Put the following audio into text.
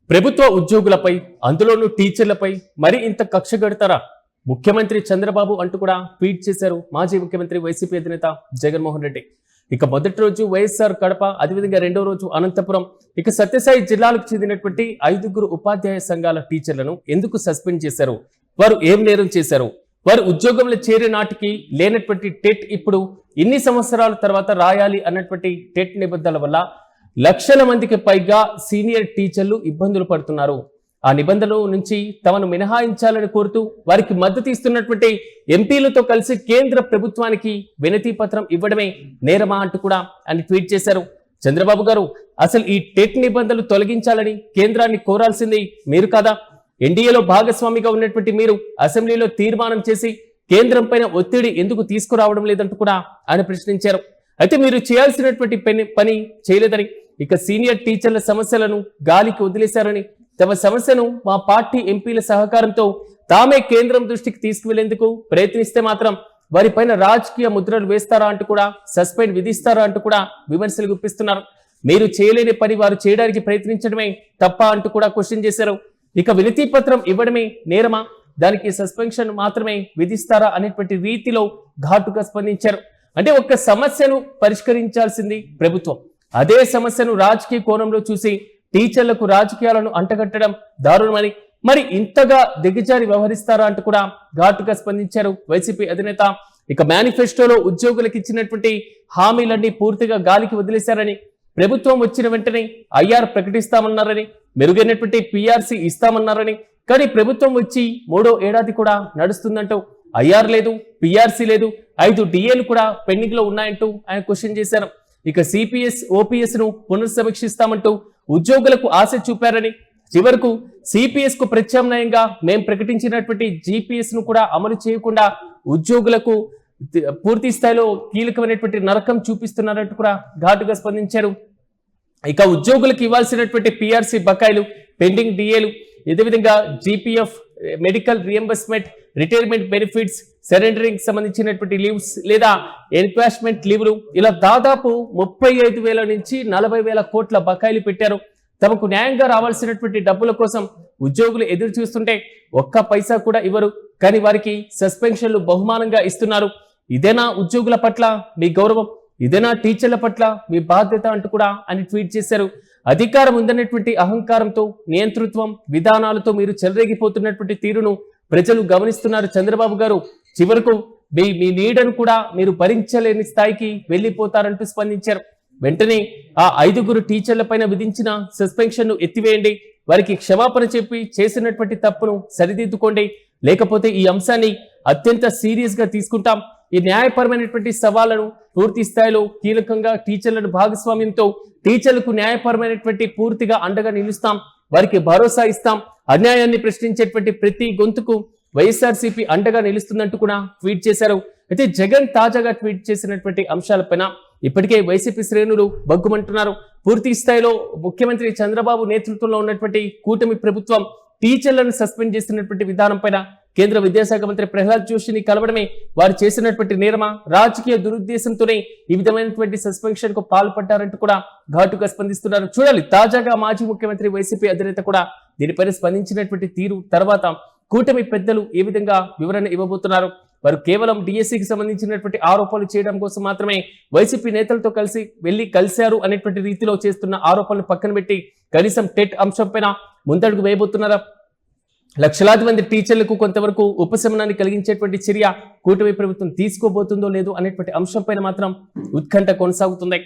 ప్రభుత్వ ఉద్యోగులపై అందులోనూ టీచర్లపై మరి ఇంత కక్ష గడతారా? ముఖ్యమంత్రి చంద్రబాబు అంటూ కూడా ట్వీట్ చేశారు మాజీ ముఖ్యమంత్రి వైసీపీ అధినేత జగన్మోహన్ రెడ్డి. ఇక మొదటి రోజు వైఎస్ఆర్ కడప, అదేవిధంగా రెండో రోజు అనంతపురం, ఇక సత్యసాయి జిల్లాలకు చెందినటువంటి 5 ఉపాధ్యాయ సంఘాల టీచర్లను ఎందుకు సస్పెండ్ చేశారు? వారు ఏం నేరం చేశారు? వారు ఉద్యోగంలో చేరే నాటికి లేనటువంటి టెట్ ఇప్పుడు ఇన్ని సంవత్సరాల తర్వాత రాయాలి అన్నటువంటి టెట్ నిబంధనల వల్ల లక్షల మందికి పైగా సీనియర్ టీచర్లు ఇబ్బందులు పడుతున్నారు. ఆ నిబంధనల నుంచి తమను మినహాయించాలని కోరుతూ వారికి మద్దతు ఇస్తున్నటువంటి ఎంపీలతో కలిసి కేంద్ర ప్రభుత్వానికి వినతి పత్రం ఇవ్వడమే నేరమా అంటూ కూడా ఆయన ట్వీట్ చేశారు. చంద్రబాబు గారు, అసలు ఈ టెట్ నిబంధనలు తొలగించాలని కేంద్రాన్ని కోరాల్సింది మీరు కాదా? ఎన్డీఏలో భాగస్వామిగా ఉన్నటువంటి మీరు అసెంబ్లీలో తీర్మానం చేసి కేంద్రం పైన ఒత్తిడి ఎందుకు తీసుకురావడం లేదంటూ కూడా ఆయన ప్రశ్నించారు. అయితే మీరు చేయాల్సినటువంటి పని చేయలేదని, ఇక సీనియర్ టీచర్ల సమస్యలను గాలికి వదిలేశారని, తమ సమస్యను మా పార్టీ ఎంపీల సహకారంతో తామే కేంద్రం దృష్టికి తీసుకువెళ్లేందుకు ప్రయత్నిస్తే మాత్రం వారిపైన రాజకీయ ముద్రలు వేస్తారా అంటూ కూడా, సస్పెండ్ విధిస్తారా అంటూ కూడా విమర్శలు గుప్పిస్తున్నారు. మీరు చేయలేని పని వారు చేయడానికి ప్రయత్నించడమే తప్ప అంటూ కూడా క్వశ్చన్ చేశారు. ఇక వినతి పత్రం ఇవ్వడమే నేరమా, దానికి సస్పెన్షన్ మాత్రమే విధిస్తారా అనేటువంటి రీతిలో ఘాటుగా స్పందించారు. అంటే ఒక్క సమస్యను పరిష్కరించాల్సింది ప్రభుత్వం, అదే సమస్యను రాజకీయ కోణంలో చూసి టీచర్లకు రాజకీయాలను అంటగట్టడం దారుణమని, మరి ఇంతగా దిగజారి వ్యవహరిస్తారా అంటూ కూడా ఘాటుగా స్పందించారు వైసీపీ అధినేత. ఇక మేనిఫెస్టోలో ఉద్యోగులకు ఇచ్చినటువంటి హామీలన్నీ పూర్తిగా గాలికి వదిలేశారని, ప్రభుత్వం వచ్చిన వెంటనే ఐఆర్ ప్రకటిస్తామన్నారని, మెరుగైనటువంటి పిఆర్సీ ఇస్తామన్నారని, కానీ ప్రభుత్వం వచ్చి 3వ ఏడాది కూడా నడుస్తుందంటూ ఐఆర్ లేదు, పిఆర్సీ లేదు, 5 డిఏలు కూడా పెండింగ్ లో ఉన్నాయంటూ ఆయన క్వశ్చన్ చేశారు. ఇక సిపిఎస్, ఓపీఎస్ ను పునర్సమీక్షిస్తామంటూ ఉద్యోగులకు ఆశ చూపారని, చివరకు సిపిఎస్ కు ప్రత్యామ్నాయంగా మేం ప్రకటించినటువంటి జిపిఎస్ ను కూడా అమలు చేయకుండా ఉద్యోగులకు పూర్తి స్థాయిలో కీలకమైనటువంటి నరకం చూపిస్తున్నారంటూ కూడా ఘాటుగా స్పందించారు. ఇక ఉద్యోగులకు ఇవ్వాల్సినటువంటి పిఆర్సీ బకాయిలు, పెండింగ్ డిఏలు, ఇదేవిధంగా GPF, medical reimbursement, retirement benefits, surrendering సంబంధించినటువంటి లీవ్స్ లేదా ఎన్కాష్మెంట్ లీవ్లు, ఇలా దాదాపు 35,000 నుంచి 40,000 కోట్ల బకాయిలు పెట్టారు. తమకు న్యాయంగా రావాల్సినటువంటి డబ్బుల కోసం ఉద్యోగులు ఎదురు చూస్తుంటే ఒక్క పైసా కూడా ఇవ్వరు, కానీ వారికి సస్పెన్షన్లు బహుమానంగా ఇస్తున్నారు. ఇదేనా ఉద్యోగుల పట్ల మీ గౌరవం? ఇదేనా టీచర్ల పట్ల మీ బాధ్యత అంటూ కూడా అని ట్వీట్ చేశారు. అధికారం ఉందనేటువంటి అహంకారంతో, నియంతృత్వం విధానాలతో మీరు చెలరేగిపోతున్నటువంటి తీరును ప్రజలు గమనిస్తున్నారు. చంద్రబాబు గారు, చివరకు మీ నీడను కూడా మీరు భరించలేని స్థాయికి వెళ్లిపోతారంటూ స్పందించారు. వెంటనే ఆ 5 టీచర్ల పైన విధించిన సస్పెన్షన్ ను ఎత్తివేయండి, వారికి క్షమాపణ చెప్పి చేసినటువంటి తప్పును సరిదిద్దుకోండి, లేకపోతే ఈ అంశాన్ని అత్యంత సీరియస్ గా తీసుకుంటాం. ఈ న్యాయపరమైనటువంటి సవాళ్లను పూర్తి స్థాయిలో కీలకంగా టీచర్లను భాగస్వామ్యంతో టీచర్లకు న్యాయపరమైనటువంటి పూర్తిగా అండగా నిలుస్తాం, వారికి భరోసా ఇస్తాం. అన్యాయాన్ని ప్రశ్నించేటువంటి ప్రతి గొంతుకు వైఎస్ఆర్సీపీ అండగా నిలుస్తుందంటూ కూడా ట్వీట్ చేశారు. అయితే జగన్ తాజాగా ట్వీట్ చేసినటువంటి అంశాలపైన ఇప్పటికే వైసీపీ శ్రేణులు బగ్గుమంటున్నారు. పూర్తి స్థాయిలో ముఖ్యమంత్రి చంద్రబాబు నేతృత్వంలో ఉన్నటువంటి కూటమి ప్రభుత్వం టీచర్లను సస్పెండ్ చేస్తున్నటువంటి విధానం పైన కేంద్ర విద్యాశాఖ మంత్రి ప్రహ్లాద్ జోషిని కలవడమే వారు చేసినటువంటి నేరమా, రాజకీయ దురుద్దేశంతోనే ఈ విధమైనటువంటి సస్పెన్షన్ కు పాల్పడ్డారంటూ కూడా ఘాటుగా స్పందిస్తున్నారు. చూడాలి, తాజాగా మాజీ ముఖ్యమంత్రి వైసీపీ అధినేత కూడా దీనిపైన స్పందించినటువంటి తీరు తర్వాత కూటమి పెద్దలు ఏ విధంగా వివరణ ఇవ్వబోతున్నారు? వారు కేవలం డిఎస్సికి సంబంధించినటువంటి ఆరోపణలు చేయడం కోసం మాత్రమే వైసీపీ నేతలతో కలిశారు అనేటువంటి రీతిలో చేస్తున్న ఆరోపణలు పక్కన పెట్టి కనీసం టెట్ అంశం పైన ముందడుగు వేయబోతున్నారా? లక్షలాది మంది టీచర్లకు కొంతవరకు ఉపశమనాన్ని కలిగించేటువంటి చర్య కూటమి ప్రభుత్వం తీసుకోబోతుందో లేదో అనేటువంటి అంశం పైన మాత్రం ఉత్కంఠ కొనసాగుతుంది.